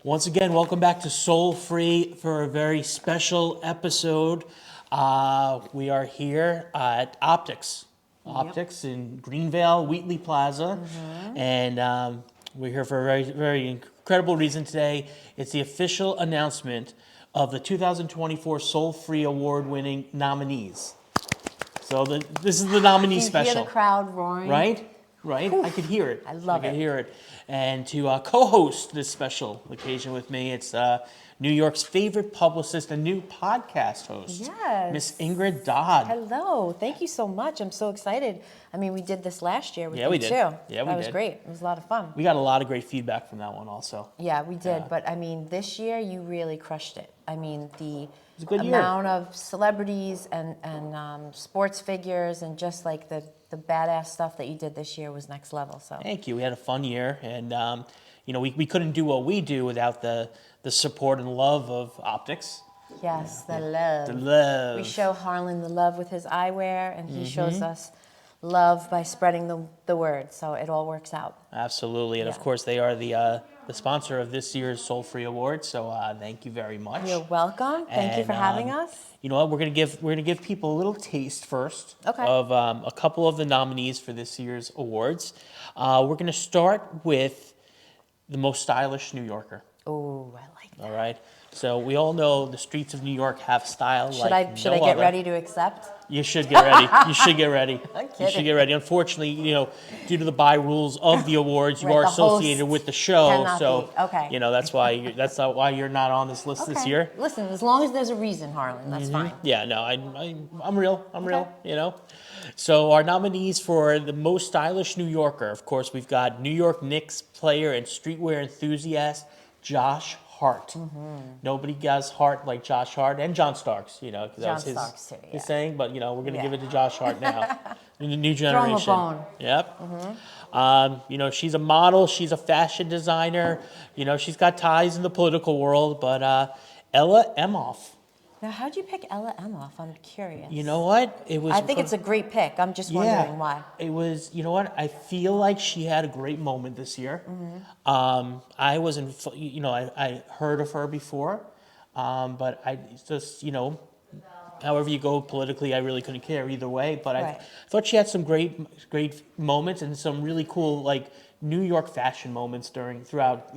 Once again, welcome back to Soul Free for a very special episode. We are here at OPTYX. OPTYX in Greenvale, Wheatley Plaza. And we're here for a very, very incredible reason today. It's the official announcement of the 2024 Soul Free Award-winning nominees. So this is the nominee special. You hear the crowd roaring? Right? I could hear it. I love it. I could hear it. And to co-host this special occasion with me, it's New York's favorite publicist and new podcast host, Yes. Miss Ingrid Dodd. Hello. Thank you so much. I'm so excited. I mean, we did this last year with you we did. too. Yeah, we That was did. great. It was a lot of fun. We got a lot of great feedback from that one also. Yeah, we did. But I mean, this year you really crushed it. I mean, the a good year. amount of celebrities and sports figures and just like the badass stuff that you did this year was next level. So Thank you. We had a fun year, and we couldn't do what we do without the support and love of OPTYX. yes, the love. The love. We show Harlan the love with his eyewear, and he shows us love by spreading the word. So it all works out. Absolutely, and of Yeah. course they are the sponsor of this year's Soul Free Award. So thank you very much. You're welcome. Thank you for having us. You know what? We're gonna give people a little taste first Okay. of a couple of the nominees for this year's awards. We're gonna start with the most stylish New Yorker. Oh, I like that. All right. So we all know the streets of New York have style Should like I no get other. ready to accept? You should get ready. You should get ready. I'm You should kidding. get ready. Unfortunately, due to the by rules of the awards, you Right, are the associated host with the show. cannot So be. Okay. that's why that's not why you're not on this list this Okay. year. Listen, as long as there's a reason, Harlan, that's fine. Yeah, no, I'm real. I'm real. So our nominees for the most stylish New Yorker, of course, we've got New York Knicks player and streetwear enthusiast Josh Hart. Nobody has heart like Josh Hart and John Starks. 'Cause that John was his, Starks too, his yeah. saying. But we're gonna Yeah. give it to Josh Hart now. In the new Throw him a generation. bone. Yep. She's a model. She's a fashion designer. She's got ties in the political world. But Ella Emhoff. Now, how'd you pick Ella Emhoff? I'm curious. You know what? It was. I think it's a great pick. I'm just wondering why. It was, you know what? I feel like she had a great moment this year. I wasn't, I heard of her before, but I just, however you go politically, I really couldn't care either way. But I Right. thought she had some great moments and some really cool, like, New York fashion moments throughout,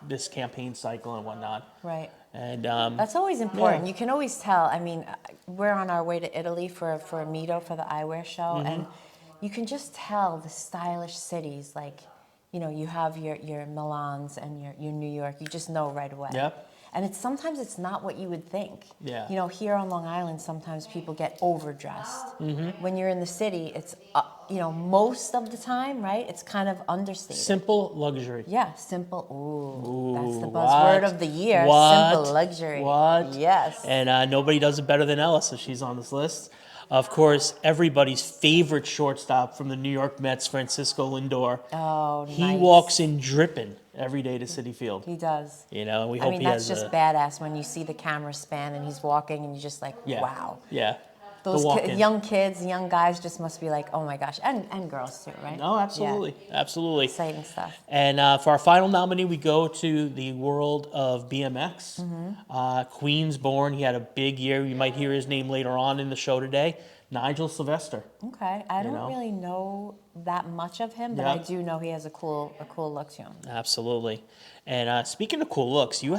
this campaign cycle and whatnot. Right. And That's always important. Yeah. You can always tell. I mean, we're on our way to Italy for a Mito for the eyewear show, and you can just tell the stylish cities. Like, you have your Milans and your New York. You just know right away. Yep. And sometimes it's not what you would think. Yeah. Here on Long Island, sometimes people get overdressed. When you're in the city, it's most of the time, right? It's kind of understated. simple luxury. Yeah, simple. Ooh, that's the what? buzzword of the year. What? Simple luxury. What? Yes. And nobody does it better than Ella, so she's on this list. Of course, everybody's favorite shortstop from the New York Mets, Francisco Lindor. Oh, He nice. walks in dripping every day to Citi Field. He does. And we I hope mean, he that's has just badass when you see the camera span and he's walking and you're just like, Yeah. wow. Yeah. Those The walk-in. young kids, young guys just must be like, oh my gosh. And girls too, right? No, absolutely. Yeah. Absolutely. Exciting stuff. And for our final nominee, we go to the world of BMX. Queens born. He had a big year. You might hear his name later on in the show today. Nigel Sylvester. Okay. I don't really know that much of him, but I do know he has a cool look to him. Absolutely. And speaking of cool looks, you've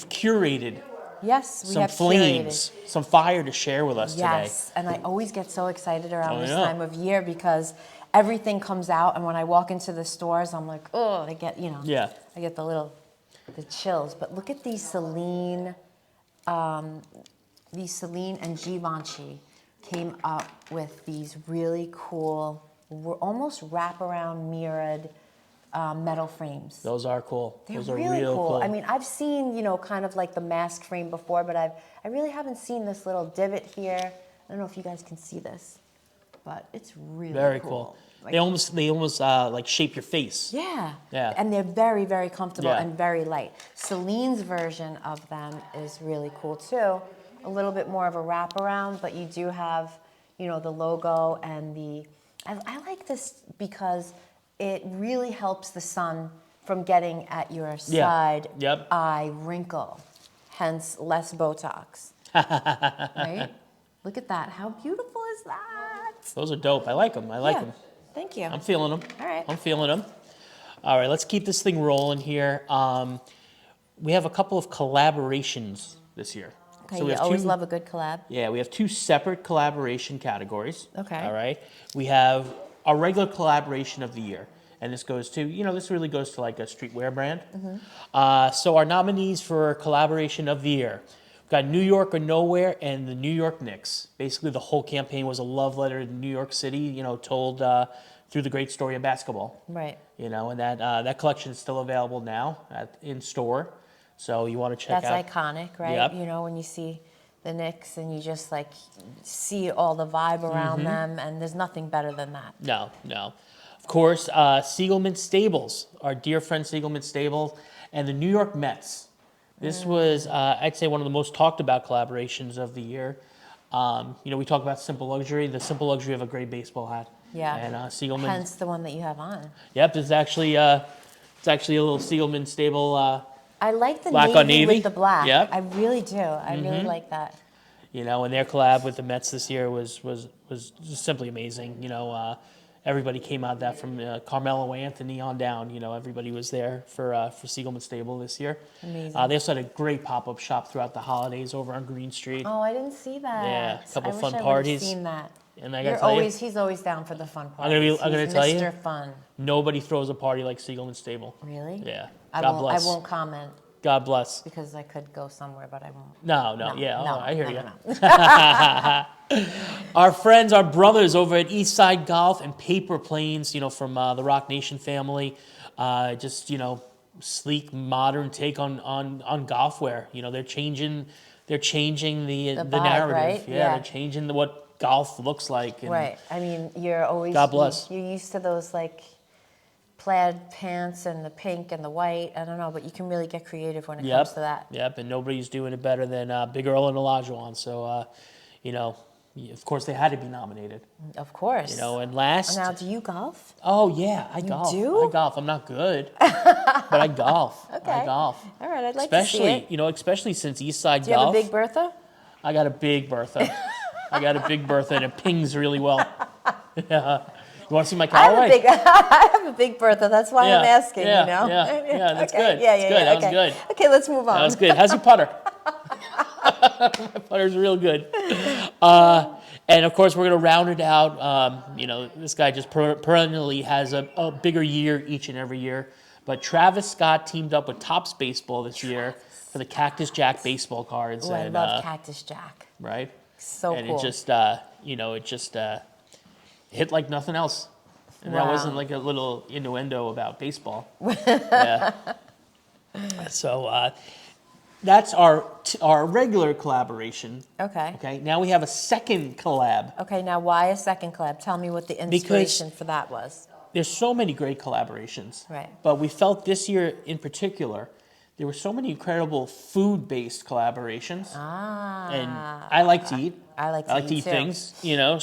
curated Yes, we some have flames, curated. some fire to share with us Yes, and I always get so excited around this know. time of year because everything comes out, and when I walk into the stores, I'm like, oh, I get, Yeah. I get the chills. But look at these Celine and Givenchy came up with these really cool, almost wraparound mirrored metal frames. Those are cool. They're Those are really real cool. I mean, I've seen, kind of like the mask frame before, but I really haven't seen this little divot here. I don't know if you guys can see this, but it's really very cool. Like, They almost like shape your face. yeah. Yeah. And they're very, very comfortable Yeah. and very light. Celine's version of them is really cool too. A little bit more of a wraparound, but you do have, the logo and I like this because it really helps the sun from getting at your Yeah. side Yep. eye wrinkle, hence less Botox. Right? Look at that. How beautiful is that? Those are dope. I like them. I like Yeah. them. Thank you. I'm feeling them. All right. I'm feeling them. All right, let's keep this thing rolling here. We have a couple of collaborations this year. Okay, So we you have always two, love a good collab. Yeah, we have two separate collaboration categories. Okay. All right. We have our regular collaboration of the year. And this goes to, this really goes to like a streetwear brand. So our nominees for collaboration of the year. We've got New York or Nowhere and the New York Knicks. Basically, the whole campaign was a love letter to New York City, told through the great story of basketball. Right. And that collection is still available now in store. So you want to check That's out. iconic, right? Yep. When you see the Knicks and you just like see all the vibe around them, and there's nothing better than that. No. Of course, Siegelman Stables, our dear friend Siegelman Stables, and the New York Mets. This was, I'd say, one of the most talked about collaborations of the year. We talk about simple luxury, the simple luxury of a great baseball hat. Yeah. And Siegelman. Hence the one that you have on. Yep, it's actually a little Siegelman Stable. I like the Black navy, on navy? with the black. Yep. I really do. I really like that. And their collab with the Mets this year was just simply amazing. Everybody came out of that from Carmelo Anthony on down. Everybody was there for Siegelman Stable this year. Amazing. They also had a great pop-up shop throughout the holidays over on Green Street. Oh, I didn't see that. Yeah, a couple I fun wish parties. I would have seen that. And I gotta tell you, He's always down for the fun I'm parties. gonna He's tell you, Mr. Fun. nobody throws a party like Siegelman Stable. Really? Yeah. I God bless. won't comment God bless. because I could go somewhere, but I won't. No, I hear no, you. no. Our friends, our brothers over at Eastside Golf and Paper Planes, from the Rock Nation family, just sleek, modern take on golf wear. They're changing the vibe, narrative. right? Yeah, Yeah. they're changing what golf looks like. And Right. I mean, you're always. God bless. You're used to those like plaid pants and the pink and the white. I don't know, but you can really get creative when it comes to that. Yep, and nobody's doing it better than Big Earl and Olajuwon. So, of course, they had to be nominated. Of course. And last. Now, do you golf? Oh yeah, I golf. do? I golf. I'm not good, but I golf. Okay. I golf. All right, I'd like to see it. Especially since Eastside Do you have Golf. a big Bertha? I got a big Bertha. I got a big Bertha, and it pings really well. Yeah. You want to see my Callaway? I have a big Bertha. That's why I'm asking. Yeah, Yeah, yeah, that's okay. good. Yeah, That's yeah, good. yeah. That was Okay. good. Okay, let's move on. That was good. How's your putter? My putter's real good. And of course, we're going to round it out. This guy just perennially has a bigger year each and every year. But Travis Scott teamed up with Topps Baseball this year for the Cactus Jack baseball cards. Ooh, I and, love Cactus Jack. Right? So and cool. it just hit like nothing else. And that Wow. wasn't like a little innuendo about baseball. Yeah. So that's our regular collaboration. Okay. Okay. Now we have a second collab. Okay, now why a second collab? Tell me what the inspiration for that was. There's so many great collaborations. Right. But we felt this year in particular, there were so many incredible food-based collaborations. Ah. And I like to eat. I like to eat too. things,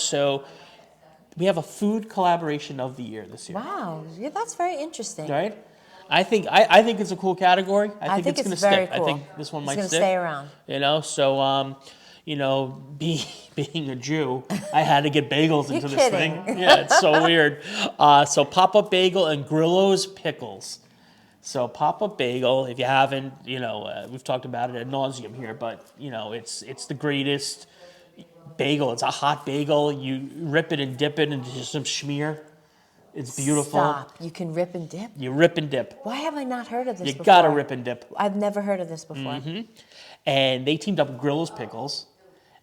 so we have a food collaboration of the year this year. Wow, yeah, that's very interesting. Right? I think it's a cool category. I think it's going to very stick. cool. I think this one might It's stick. going to stay around. So being a Jew, I had to get bagels into You're this kidding. thing. Yeah, it's so weird. So Pop-Up Bagel and Grillo's Pickles. So Pop-Up Bagel, if you haven't, we've talked about it ad nauseum here, but it's the greatest bagel. It's a hot bagel. You rip it and dip it into some schmear. It's beautiful. Stop. You can rip and dip? You rip and dip. Why have I not heard of this You before? gotta rip and dip. I've never heard of this before. And they teamed up with Grillo's Pickles,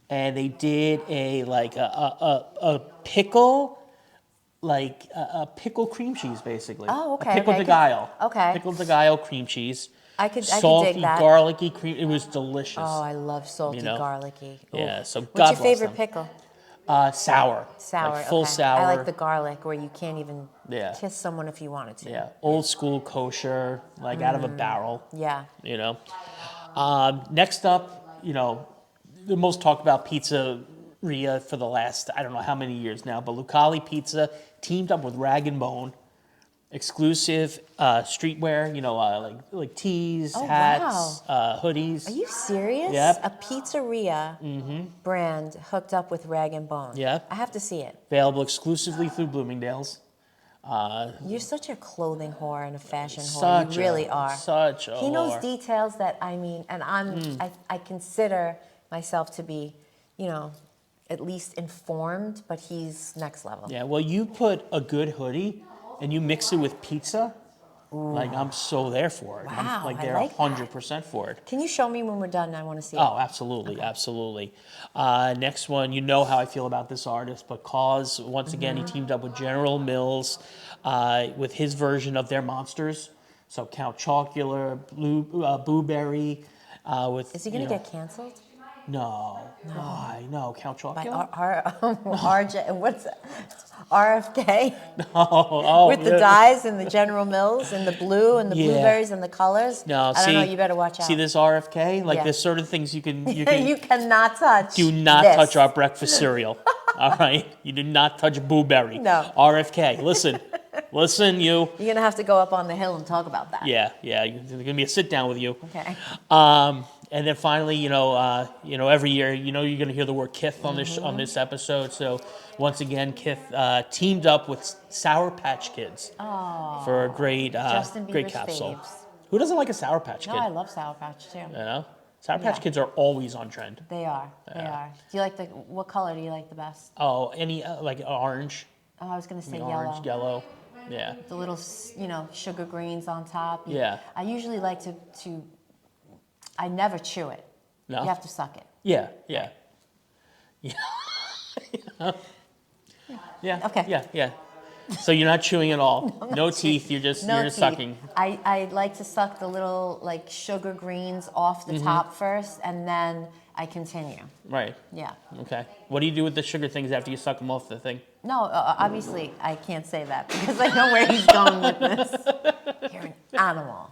and they did a pickle, a pickle cream cheese, basically. Oh, okay, A pickle okay. de gallo. Okay. Pickle de gallo cream cheese. I could Salty, dig that. garlicky cream. It was delicious. Oh, I love salty, You know? garlicky. Ooh. Yeah, so What's God your bless favorite them. pickle? Sour. Sour. Like full okay. sour. I like the garlic where you can't even Yeah. kiss someone if you wanted to. Yeah, old school kosher, out of a barrel. Yeah. Next up, the most talked about pizzeria for the last, I don't know how many years now, but Lucali Pizza teamed up with Rag & Bone exclusive streetwear, like tees, Oh, hats, hoodies. Are you serious? Yep. A pizzeria brand hooked up with Rag & Bone. Yep. I have to see it. Available exclusively through Bloomingdale's. You're such a clothing whore and a fashion whore. Such You really are. Such a He knows whore. details that, I mean, and I consider myself to be, at least informed, but he's next level. Yeah, well, you put a good hoodie and you mix it with pizza, like I'm so there for it. Wow, I'm like I there like that. 100% for it. Can you show me when we're done? I want to see it. Oh, absolutely, absolutely. Next one, you know how I feel about this artist, but Cause, once again, he teamed up with General Mills with his version of their monsters. So Count Chocula, Blueberry. Is he going to get canceled? No. Why? No, Count By Chocula? RJ, what's that? RFK? Oh, With the dyes and the General Mills and the blue and the blueberries and the colors? No, I don't know, you better watch out. See this RFK? Like Yeah. there's certain things you can You cannot touch. do not this. touch our breakfast cereal. All right? You do not touch Blueberry. No. RFK, listen. Listen, you. You're going to have to go up on the hill and talk about that. Yeah, there's going to be a sit down with you. Okay. And then finally, every year, you're going to hear the word Kith on this episode. So once again, Kith teamed up with Sour Patch Kids for a great Justin great Bieber's capsule. faves. Who doesn't like a Sour Patch Kid? No, I love Sour Patch too. Sour Patch Kids are always on trend. They are. They are. Do you like what color do you like the best? Oh, any like orange, Oh, I was going to say orange, yellow. Yeah. The little, sugar greens on top. Yeah. I usually like to I never chew it. No? You have to suck it. Yeah. Yeah. Okay. Yeah. So you're not chewing at all. No teeth. You're just No you're just teeth. sucking. I like to suck the little sugar greens off the top first, and then I continue. Right. Yeah. Okay. What do you do with the sugar things after you suck them off the thing? No, obviously I can't say that because I know where he's going with this. You're an animal.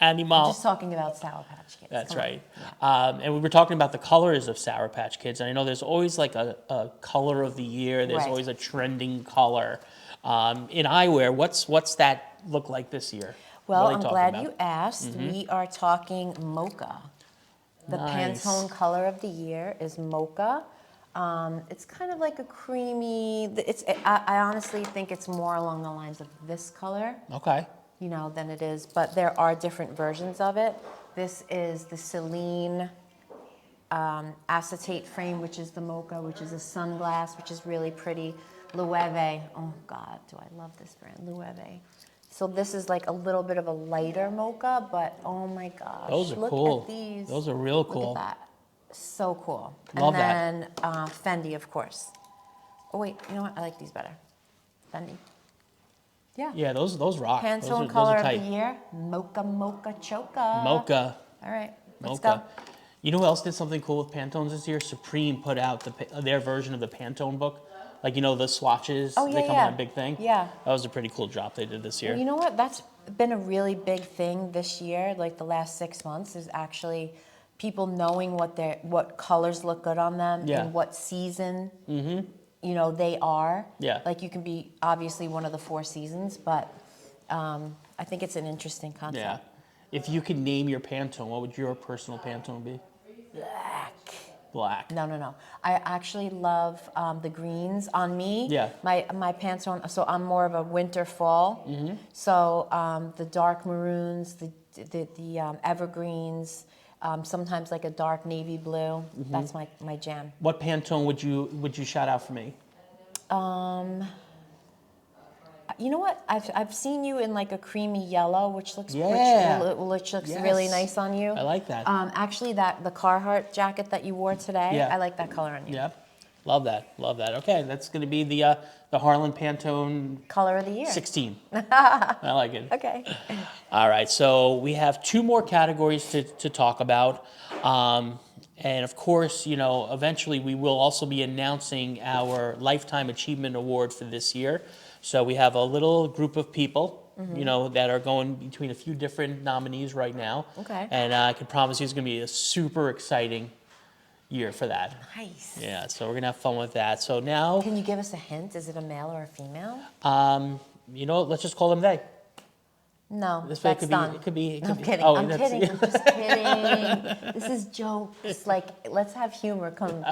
Animal. I'm just talking about Sour Patch Kids. That's Come on. right. Yeah. And we were talking about the colors of Sour Patch Kids. And I know there's always like a color of the year. There's Right. always a trending color. In eyewear, what's that look like this year? Well, What are I'm they glad talking you asked. We are talking mocha. The Nice. Pantone color of the year is mocha. It's kind of like a creamy. I honestly think it's more along the lines of this color, Okay. than it is. But there are different versions of it. This is the Celine acetate frame, which is the mocha, which is a sunglass, which is really pretty. Loewe. Oh God, do I love this brand, Loewe. So this is like a little bit of a lighter mocha, but oh my gosh. Those are look cool. At these. Those are real cool. Look at that. So cool. Love that. And then Fendi, of course. Oh wait, you know what? I like these better. Fendi. Yeah. Yeah, those rock. Pantone those are color of tight. the year, Mocha Mocha Choca. Mocha. All right, let's Mocha. go. You know who else did something cool with Pantones this year? Supreme put out their version of the Pantone book. Like, the swatches, Oh, yeah, they come yeah. in a big thing. Yeah. That was a pretty cool drop they did this year. You know what? That's been a really big thing this year, like the last 6 months, is actually people knowing what colors look good on them Yeah. and what season they are. Yeah. Like you can be obviously one of the 4 seasons, but I think it's an interesting concept. Yeah. If you could name your Pantone, what would your personal Pantone be? Black. No. I actually love the greens on me. Yeah. My Pantone. So I'm more of a winter fall. So the dark maroons, the evergreens, sometimes like a dark navy blue. That's my jam. What Pantone would you shout out for me? You know what? I've seen you in like a creamy yellow, which looks which looks really Yes. nice on you. I like that. Actually, the Carhartt jacket that you wore today, Yeah. I like that color on you. Yep. Love that. Okay, that's going to be the Harlan Pantone Color of the year. 16. I like it. Okay. All right, so we have 2 more categories to talk about. And of course, eventually we will also be announcing our Lifetime Achievement Award for this year. So we have a little group of people, that are going between a few different nominees right now. Okay. And I can promise you it's going to be a super exciting year for that. Nice. Yeah, so we're going to have fun with that. So now, Can you give us a hint? Is it a male or a female? let's just call them they. No, This that's could done. be. It could be. It No, could I'm be. kidding. Oh, I'm that's- kidding. I'm just kidding. This is jokes. Like, let's have humor come.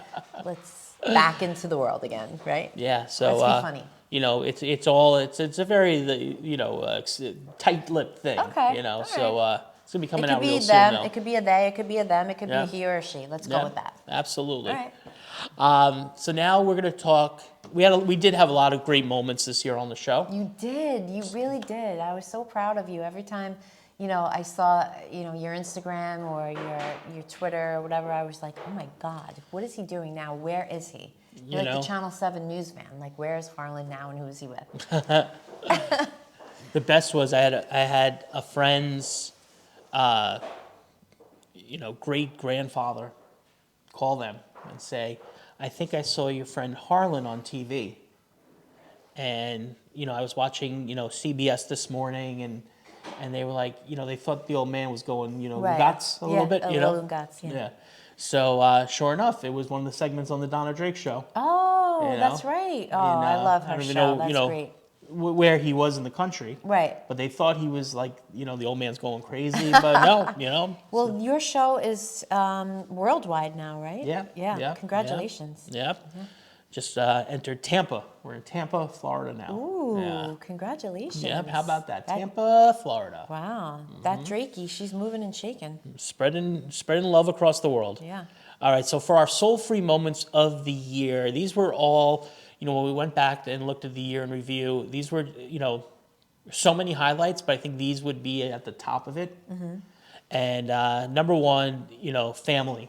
Let's back into the world again, right? Yeah. So Let's be funny. you know, it's a very tight-lipped thing. Okay, You know, all so it's gonna be It coming could out be real them. soon. Though. It could be a they. It could be a them. It could Yeah. be he or she. Let's Yeah, go with that. Absolutely. All right. So now we're gonna talk. We did have a lot of great moments this year on the show. You did. You really did. I was so proud of you. Every time, I saw, your Instagram or your Twitter or whatever, I was like, oh my God, what is he doing now? Where is he? You're like the Channel 7 newsman. Like, where is Harlan now and who is he with? The best was I had a friend's, great grandfather call them and say, I think I saw your friend Harlan on TV. And, I was watching, CBS this morning and they were like, they thought the old man was going, Right. nuts a little bit, a little nuts, yeah. Yeah. So, sure enough, it was one of the segments on the Donna Drake show. Oh, that's right. Oh, I love her I don't even show. know, That's great. Where he was in the country. Right. But they thought he was like, the old man's going crazy, but no. Well, your show is worldwide now, right? Yeah. Yeah. Congratulations. Yeah. Just entered Tampa. We're in Tampa, Florida now. Ooh, Yeah. congratulations. Yep. How about that? Tampa, Florida. Wow. That Drakey, she's moving and shaking. Spreading love across the world. Yeah. All right. So for our soul-free moments of the year, these were all, when we went back and looked at the year in review, these were, so many highlights, but I think these would be at the top of it. Mm-hmm. And number one, family.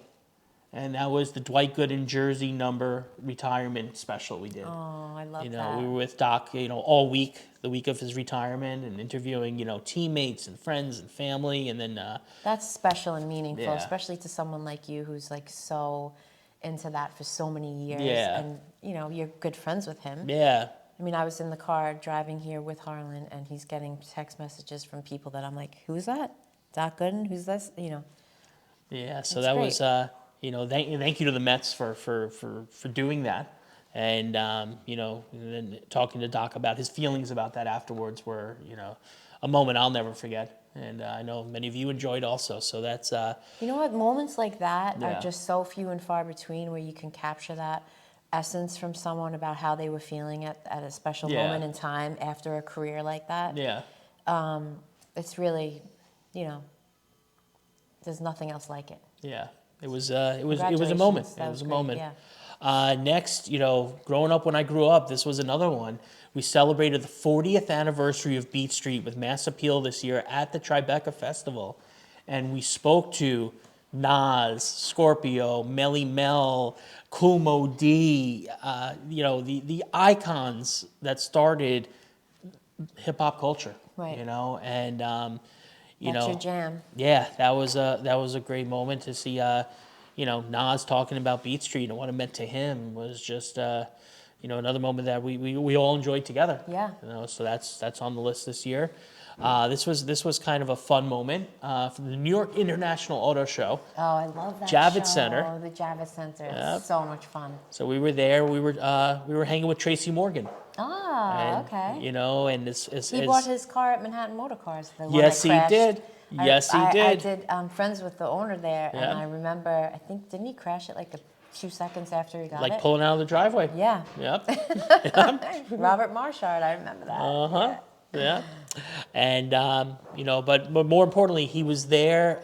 And that was the Dwight Gooden jersey number retirement special we did. Oh, I love that. We were with Doc, all week, the week of his retirement, and interviewing, teammates and friends and family, and then. That's special and meaningful, Yeah. especially to someone like you who's like so into that for so many years. Yeah. And, you're good friends with him. Yeah. I mean, I was in the car driving here with Harlan, and he's getting text messages from people that I'm like, who's that? Doc Gooden? Who's this? Yeah. So That's that great. was. Thank you to the Mets for doing that, and and then talking to Doc about his feelings about that afterwards were a moment I'll never forget, and I know many of you enjoyed also. So that's You know what? Moments like that Yeah. are just so few and far between where you can capture that essence from someone about how they were feeling at a special Yeah. moment in time after a career like that. yeah. It's really, there's nothing else like it. Yeah, it was a moment. Congratulations. That It was a great, moment. yeah. Next, growing up when I grew up, this was another one. We celebrated the 40th anniversary of Beat Street with mass appeal this year at the Tribeca Festival, and we spoke to Nas, Scorpio, Melly Mel, Kool Mo D, the icons that started hip hop culture. Right. And That's your jam. yeah, that was a great moment to see. Nas talking about Beat Street and what it meant to him was just another moment that we all enjoyed together. Yeah. So that's on the list this year. This was kind of a fun moment from the New York International Auto Show. Oh, I love that Javits show. Center. The Javits Center. Yep. It's so much fun. So we were there. We were hanging with Tracy Morgan. Ah, And, okay. And He bought his car at Manhattan Motor Cars. The one Yes, that he crashed. did. Yes, he I did. did. I'm friends with the owner there, Yeah. and I remember. I think didn't he crash it like a few seconds after he got Like it? pulling out of the driveway. Yeah. Yep. Robert Marchard. I remember that. Uh-huh. Yeah. And, but more importantly, he was there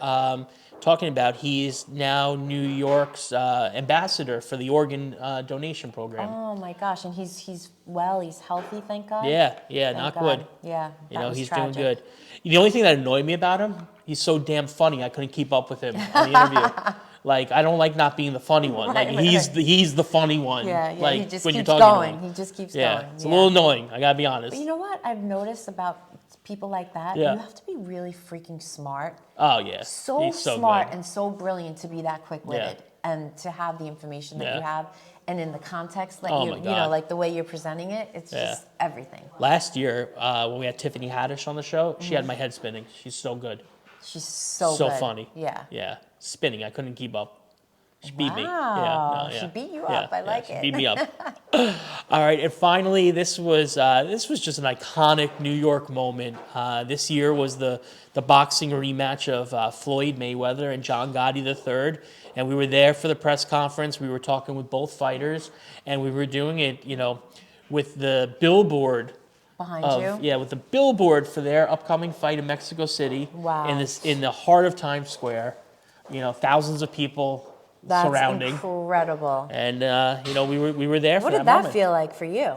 talking about he's now New York's ambassador for the organ donation program. Oh my gosh! And he's well. He's healthy. Thank God. Yeah, Thank knock God. wood. Yeah. That was He's tragic. doing good. The only thing that annoyed me about him, he's so damn funny, I couldn't keep up with him on the interview. Like, I don't like not being the funny one. Right, Like, right, he's the funny one. Yeah. Like, He just when keeps you're talking going. to him. He just keeps Yeah, going. it's a little annoying, I gotta be honest. But you know what I've noticed about people like that? Yeah. You have to be really freaking smart. Oh, yeah. So He's so smart good. and so brilliant to be that quick-witted Yeah. and to have the information that Yeah. you have and in the context that Oh you my God. like the way you're presenting it, it's Yeah. just everything. Last year, when we had Tiffany Haddish on the show, she had my head spinning. She's so good. She's so So good. funny. Yeah. Yeah. Spinning. I couldn't keep up. She beat me. Wow, Yeah, no, she yeah. beat you Yeah, up. I yeah, like she it. beat me up. All right, and finally, this was just an iconic New York moment. This year was the boxing rematch of Floyd Mayweather and John Gotti III, and we were there for the press conference. We were talking with both fighters, and we were doing it, with the billboard Behind you? yeah, with the billboard for their upcoming fight in Mexico City. Wow. In the heart of Times Square. Thousands of people That's surrounding. incredible. And we were there What for did that that moment. feel like for you?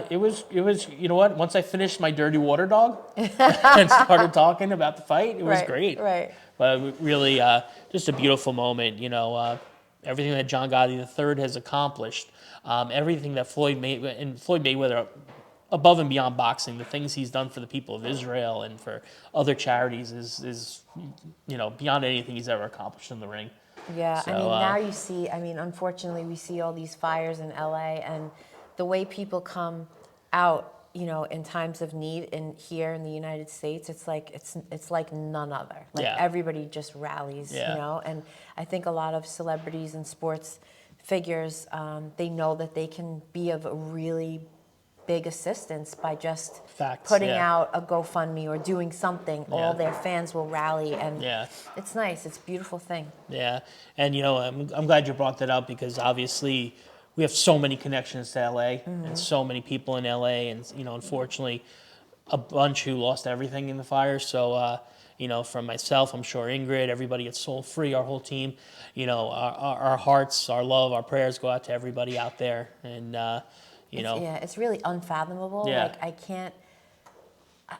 It was you know what? Once I finished my dirty water dog and started talking about the fight, it was Right, great. right. But really, just a beautiful moment. Everything that John Gotti III has accomplished, everything that Floyd Mayweather, above and beyond boxing, the things he's done for the people of Israel and for other charities is beyond anything he's ever accomplished in the ring. Yeah, So, now you see, unfortunately, we see all these fires in LA, and the way people come out, in times of need here in the United States, it's like none other. Like Yeah. everybody just rallies, Yeah. and I think a lot of celebrities and sports figures, they know that they can be of a really big assistance by just Facts, putting yeah. out a GoFundMe or doing something. Yeah. All their fans will rally, and Yeah. it's nice. It's a beautiful thing. Yeah, and I'm glad you brought that up because obviously we have so many connections to LA and so many people in LA, and unfortunately, a bunch who lost everything in the fire. So from myself, I'm sure Ingrid, everybody at Soul Free, our whole team, our hearts, our love, our prayers go out to everybody out there, and It's really unfathomable. Yeah. Like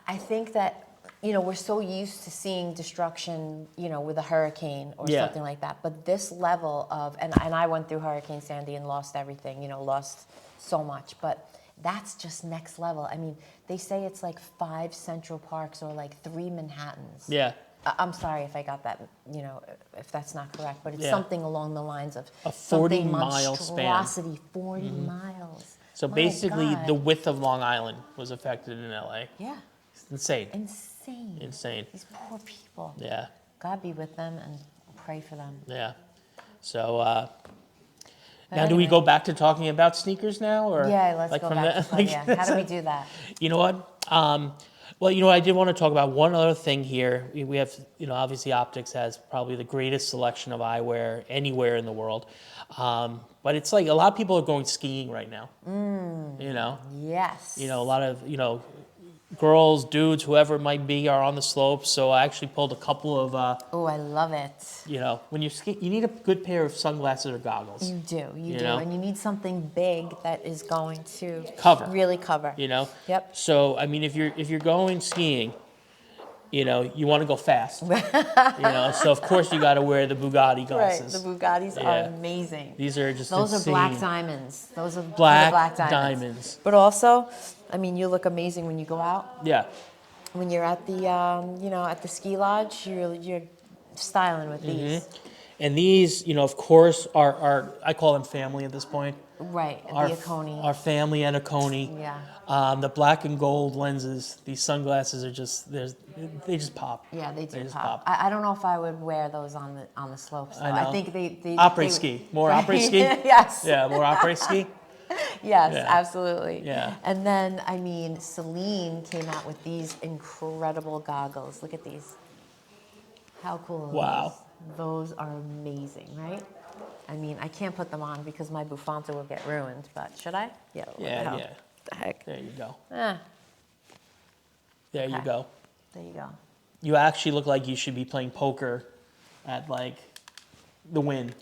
I think that, we're so used to seeing destruction, with a hurricane or Yeah. something like that. But this level of, and I went through Hurricane Sandy and lost everything, lost so much. But that's just next level. They say it's like 5 Central Parks or like 3 Manhattans. Yeah. I'm sorry if I got that, if that's not correct, but it's Yeah. something along the lines of A something 40-mile span. monstrosity, 40 miles. So My basically, God. the width of Long Island was affected in LA. Yeah. It's insane. Insane. Insane. These poor people. Yeah. God be with them and pray for them. Yeah. So But now, do we anyway. go back to talking about sneakers now, or Yeah, let's like go from back that? to play. Yeah. How do we do that? You know what? Well, I did want to talk about one other thing here. We have, obviously OPTYX has probably the greatest selection of eyewear anywhere in the world. But it's like a lot of people are going skiing right now. Yes. A lot of, girls, dudes, whoever it might be, are on the slopes. So I actually pulled a couple of, Oh, I love it. when you ski, you need a good pair of sunglasses or goggles. You do. You You do. know? And you need something big that is going to Cover. really cover. Yep. So if you're going skiing, you want to go fast. So of course you got to wear the Bugatti glasses. Right. The Bugattis Yeah. are amazing. These are just Those insane. are black diamonds. Those are Black black diamonds. But also, you look amazing when you go out. Yeah. When you're at the, at the ski lodge, you're styling with these. And these, of course, are I call them family at this point. Right. Our, the Aconi. our family and Aconi. Yeah. The black and gold lenses. These sunglasses are they just pop. Yeah, they do just pop. I don't know if I would wear those on the slopes. Though. I know. I think they Après ski. More après ski? Yes. Yeah, more après ski. Yes, Yeah. absolutely. Yeah. And then, Celine came out with these incredible goggles. Look at these. How cool are Wow. those? Those are amazing, right? I can't put them on because my bouffante will get ruined, but should I? Yeah. What the hell? Yeah. The heck? There you go. Ah, There you Okay. go. there you go. You actually look like you should be playing poker at like the Wynn.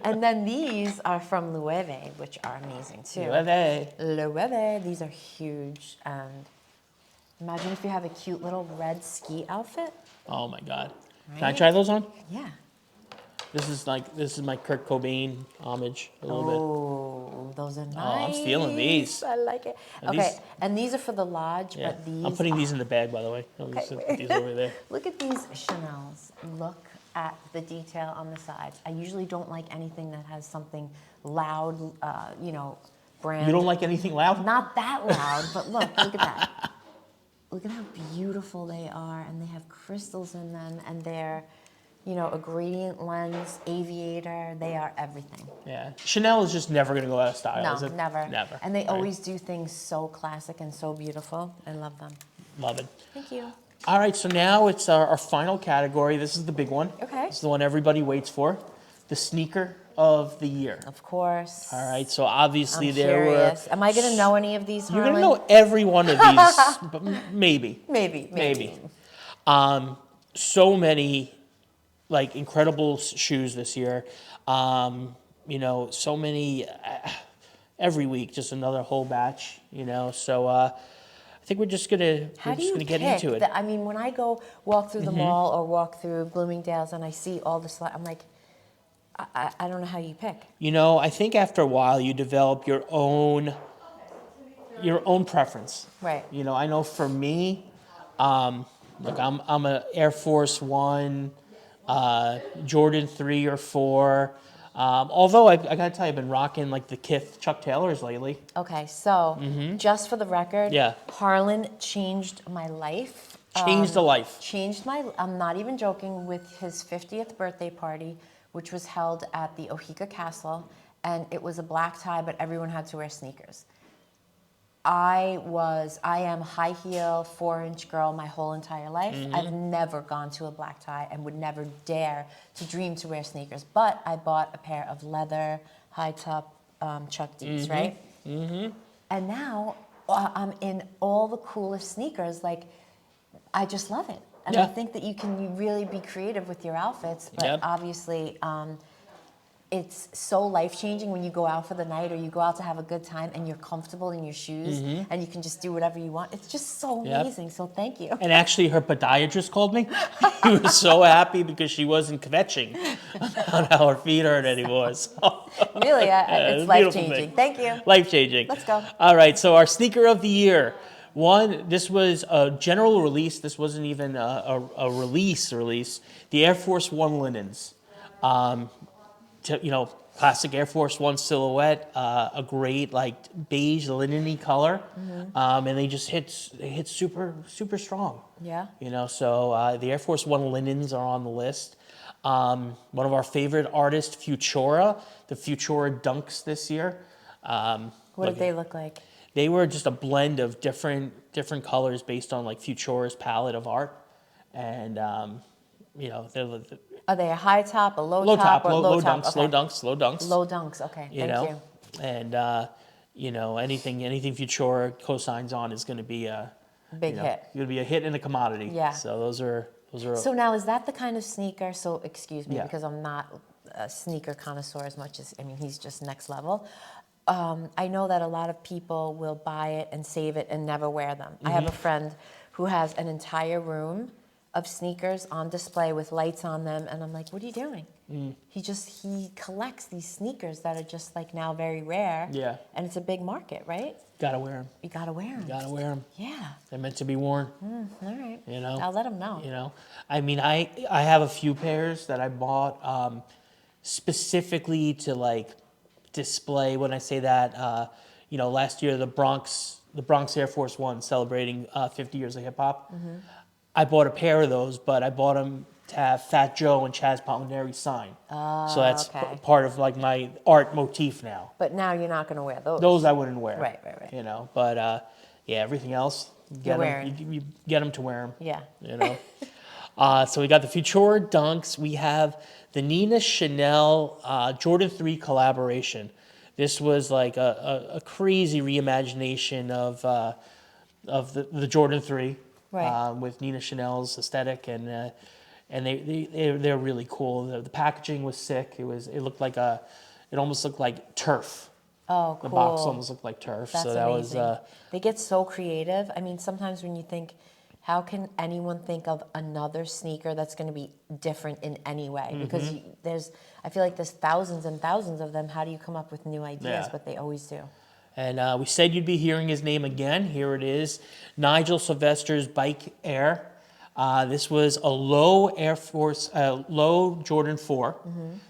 And then these are from Loewe, which are amazing too. Loewe. These are huge. And imagine if you have a cute little red ski outfit. Oh my God. Can I Right? try those on? Yeah. This is my Kurt Cobain homage a little bit. Oh, those are nice. Oh, I'm feeling these. I like it. And Okay, these- and these are for the lodge, Yeah. but these. I'm putting these in the bag, by the way. I'll just put these over there. Look at these Chanels. Look at the detail on the sides. I usually don't like anything that has something loud, brand. You don't like anything loud? Not that loud, but look at that. Look at how beautiful they are, and they have crystals in them, and they're you know, a gradient lens, aviator, they are everything. Yeah. Chanel is just never going to go out of style, No, is it? never. Never. And they Right. always do things so classic and so beautiful. I love them. Love it. Thank you. All right, so now it's our final category. This is the big one. Okay. This is the one everybody waits for. The sneaker of the year. Of course. All right, so obviously I'm there curious. Am I going to know any of these, were... You're Harlan? going to know every one of these, but maybe. Maybe. So many, like, incredible shoes this year. You know, so many... every week, just another whole batch, you know. So I think we're just gonna get into it. I mean, when I go walk through the mall or walk through Bloomingdale's and I see all this, I'm like, I don't know how you pick. You know, I think after a while you develop your own preference. Right. You know, I know for me, look, I'm a Air Force One, Jordan 3 or 4. Although I gotta tell you, I've been rocking like the Kith Chuck Taylors lately. Okay, so just for the record, Yeah. Harlan changed my life. Changed a life. I'm not even joking, with his 50th birthday party, which was held at the Ohika Castle, and it was a black tie, but everyone had to wear sneakers. I am high heel, 4-inch girl my whole entire life. I've never gone to a black tie and would never dare to dream to wear sneakers. But I bought a pair of leather, high top Chuck D's, right? And now I'm in all the coolest sneakers. Like, I just love it. And I think that you can really be creative with your outfits. But obviously, it's so life-changing when you go out for the night or you go out to have a good time and you're comfortable in your shoes and you can just do whatever you want. It's just so amazing. So thank you. And actually, her podiatrist called me. He was so happy because she wasn't kvetching about how her feet hurt anymore. So. Really, it's life-changing. Thing. Thank you. Life-changing. Let's go. All right, so our sneaker of the year. This was a general release. This wasn't even a release. The Air Force One linens. You know, classic Air Force One silhouette, a great like beige linen-y color, and they just hit super strong. Yeah. You know, so the Air Force One linens are on the list. One of our favorite artists, Futura, the Futura Dunks this year. What did they look like? They were just a blend of different colors based on like Futura's palette of art, and you know, Are they a high top, a low top, or low top? dunks, Okay. low dunks. Low dunks. Okay. You Thank know, you. and you know, anything Futura cosigns on is going to be a Big hit. Going to be a hit and a commodity. Yeah. So those are. So now, is that the kind of sneaker? So excuse me, Yeah. because I'm not a sneaker connoisseur as much as, I mean, he's just next level. I know that a lot of people will buy it and save it and never wear them. I have a friend who has an entire room of sneakers on display with lights on them, and I'm like, what are you doing? He collects these sneakers that are just like now very rare. Yeah. And it's a big market, right? Gotta wear them. You gotta wear them. Gotta wear them. Yeah. They're meant to be worn. All right. You know. I'll let him know. You know. I mean, I have a few pairs that I bought specifically to like display. When I say that, you know, last year the Bronx Air Force One celebrating 50 years of hip hop. I bought a pair of those, but I bought them to have Fat Joe and Chaz Palminteri sign. So that's part of like my art motif now. But now you're not going to wear those. Those I wouldn't wear. Right. You know, but yeah, everything else, you get them to wear them. Yeah. You know. So we got the Futura Dunks. We have the Nina Chanel Jordan 3 collaboration. This was like a crazy reimagination of the Jordan 3. Right. With Nina Chanel's aesthetic, and they're really cool. The packaging was sick. It almost looked like turf. Oh, cool. The box almost looked like turf. That's so that amazing. was. They get so creative. I mean, sometimes when you think, how can anyone think of another sneaker that's going to be different in any way? Because I feel like there's thousands and thousands of them. How do you come up with new ideas? Yeah. But they always do. And we said you'd be hearing his name again. Here it is, Nigel Sylvester's Bike Air. This was a low low Jordan 4.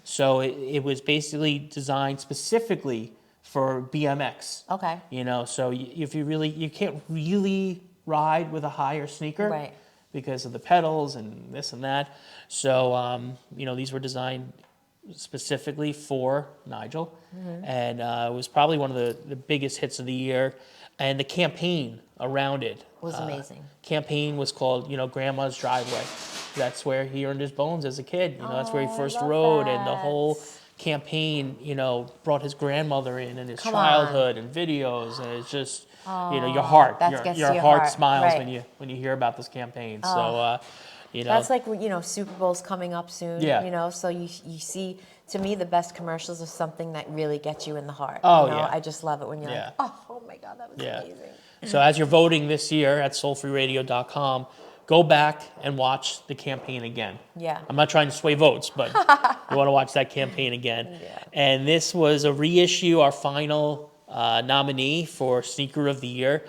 So it was basically designed specifically for BMX. Okay. You know, so if you can't really ride with a higher sneaker. Right. because of the pedals and this and that. So, these were designed specifically for Nigel, and it was probably one of the biggest hits of the year. And the campaign around it Was amazing. Campaign was called, Grandma's Driveway. That's where he earned his bones as a kid. That's where he first I love rode, and the that. whole campaign, brought his grandmother in and his Come childhood and videos, and it's just, your heart, that gets your to your heart heart, smiles right. when you hear about this campaign. So, That's like, Super Bowl's coming up soon. Yeah. So you see, to me, the best commercials are something that really gets you in the heart. Oh, yeah. I just love it when you're Yeah. like, oh my God, that was amazing. So as you're voting this year at soulfreeradio.com, go back and watch the campaign again. Yeah. I'm not trying to sway votes, but you want to watch that campaign again. Yeah. And this was a reissue, our final nominee for Sneaker of the Year.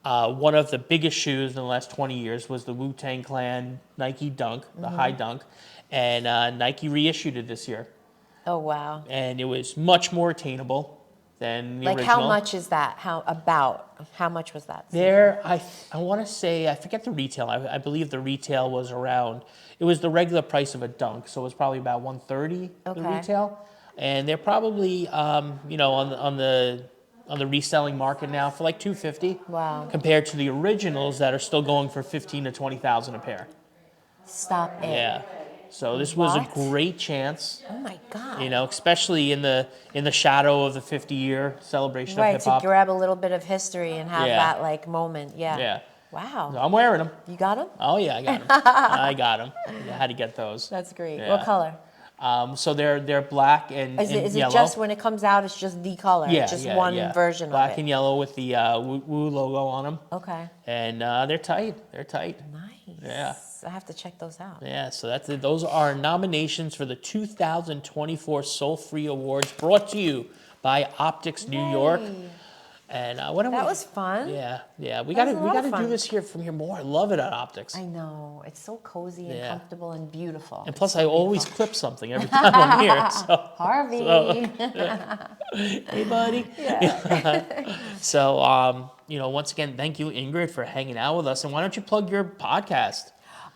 One of the biggest shoes in the last 20 years was the Wu-Tang Clan Nike Dunk, the high dunk. And Nike reissued it this year. Oh, wow. And it was much more attainable than the Like, original. how much is that? How much was that? There, I want to say, I forget the retail. I believe the retail was around, it was the regular price of a dunk, so it was probably about $130 the Okay. retail. And they're probably, on the reselling market now for like $250. Wow. Compared to the originals that are still going for $15,000 to $20,000 a pair. Stop it. Yeah. So this was a What? great chance. Oh my God. Especially in the shadow of the 50-year celebration of Right, hip to hop. grab a little bit of history and have Yeah. that like moment. Yeah. Yeah. Wow. I'm wearing them. You got them? Oh yeah, I got them. I got them. I had to get those. That's great. Yeah. What color? So they're black and Is it yellow. just when it comes out, it's just the color? Yeah, It's just yeah, one yeah. version Black of it? and yellow with the Woo logo on them. Okay. And they're tight. They're tight. Nice. Yeah. I have to check those out. Yeah, so those are nominations for the 2024 Soul Free Awards, brought to you by OPTYX New York. Yay. And That was fun. Yeah, we That got was a lot of to do fun. this here from here more. I love it at OPTYX. I know. It's so cozy and Yeah. comfortable and beautiful. And plus, I always clip something every time I'm here. So, Harvey. hey, buddy. Yeah. So, once again, thank you, Ingrid, for hanging out with us. And why don't you plug your podcast?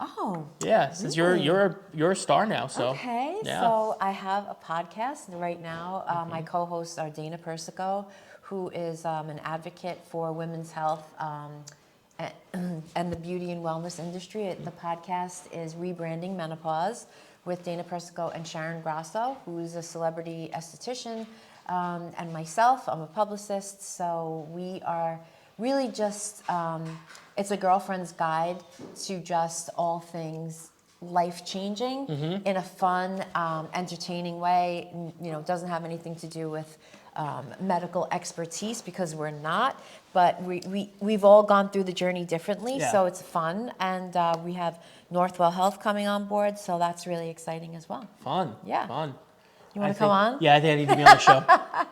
Oh. Yeah, since really? you're a star now. So Okay, yeah. so I have a podcast right now. My co-hosts are Dana Persico, who is an advocate for women's health and the beauty and wellness industry. The podcast is Rebranding Menopause with Dana Persico and Sharon Grasso, who's a celebrity esthetician, and myself. I'm a publicist, so we are really just, it's a girlfriend's guide to just all things life-changing in a fun, entertaining way. Doesn't have anything to do with medical expertise, because we're not, but we've all gone through the journey differently, Yeah. so it's fun. And we have Northwell Health coming on board, so that's really exciting as well. Fun. Yeah. Fun. You want to come on? Yeah, I think I need to be on the show.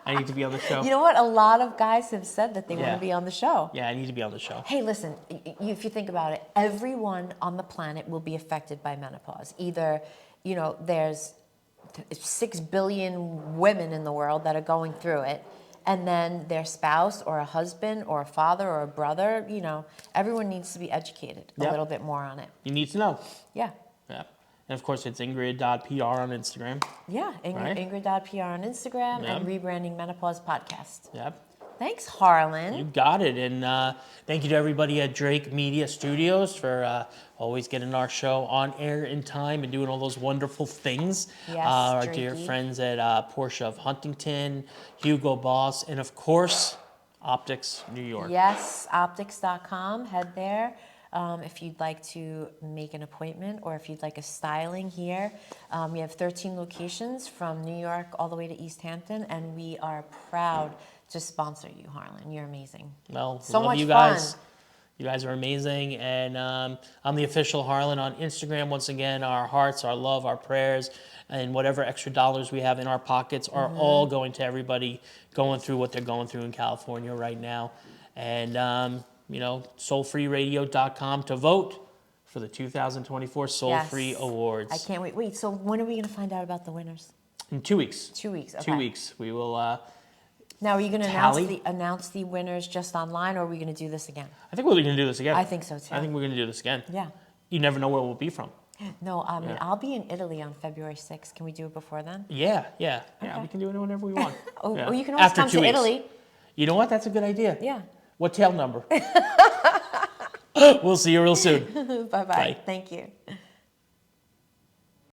I need to be on the show. You know what? A lot of guys have said that they want Yeah. to be on the show. Yeah, I need to be on the show. Hey, listen, if you think about it, everyone on the planet will be affected by menopause. Either, there's 6 billion women in the world that are going through it, and then their spouse or a husband or a father or a brother, everyone needs to be educated a Yep. little bit more on it. You need to know. Yeah. Yeah. And of course, it's Ingrid.pr on Instagram. Yeah, Right. Ingrid.pr on Instagram Yep. and Rebranding Menopause Podcast. Yep. Thanks, Harlan. You got it. And thank you to everybody at Drake Media Studios for always getting our show on air in time and doing all those wonderful things. Yes, our dear Drakey. friends at Porsche of Huntington, Hugo Boss, and of course, OPTYX New York. Yes, OPTYX.com. Head there if you'd like to make an appointment or if you'd like a styling here. We have 13 locations from New York all the way to East Hampton, and we are proud to sponsor you, Harlan. You're amazing. Well, So love much you guys. fun. You guys are amazing. And I'm the official Harlan on Instagram. Once again, our hearts, our love, our prayers, and whatever extra dollars we have in our pockets are all going to everybody going through what they're going through in California right now. And, soulfreeradio.com to vote for the 2024 Soul Yes. Free Awards. I can't wait. Wait, so when are we going to find out about the winners? In 2 weeks. 2 weeks. Okay. 2 weeks. We will, Now, are you going to Tally? announce the winners just online, or are we going to do this again? I think we're going to do this again. I think so too. I think we're going to do this again. Yeah. you never know where we'll be from. No, and I'll be in Italy on February 6th. Can we do it before then? Yeah. We can do it whenever we want. Or you can always After come 2 to weeks. Italy. You know what? That's a good idea. Yeah. What tail number? We'll see you real soon. Bye-bye. Bye. Thank you.